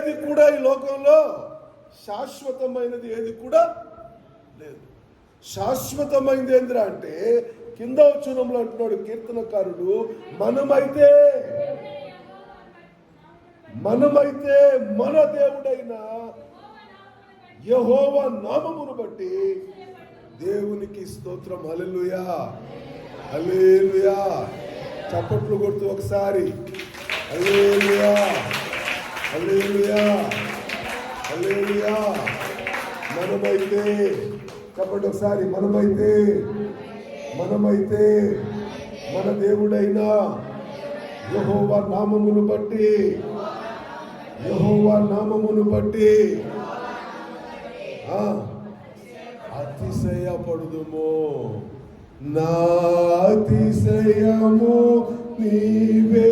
ఏది కూడా ఈ లోకంలో శాశ్వతమైనది ఏది కూడా లేదు. శాశ్వతమైనది ఏంద్రా అంటే కింద వచనంలో అంటున్నాడు కీర్తనకారుడు, మనమైతే మన దేవుడైన యెహోవా నామమును బట్టి దేవునికి స్తోత్రం. హల్లెలూయా, హల్లెలూయా. చప్పట్లు కొడుతూ ఒకసారి హల్లెలూయా, హల్లెలూయా, హల్లెలూయా. మనమైతే చెప్పండి ఒకసారి, మనమైతే మన దేవుడైన యెహోవా నామమును బట్టి అతిశయపడుదుము. నా అతిశయము నీవే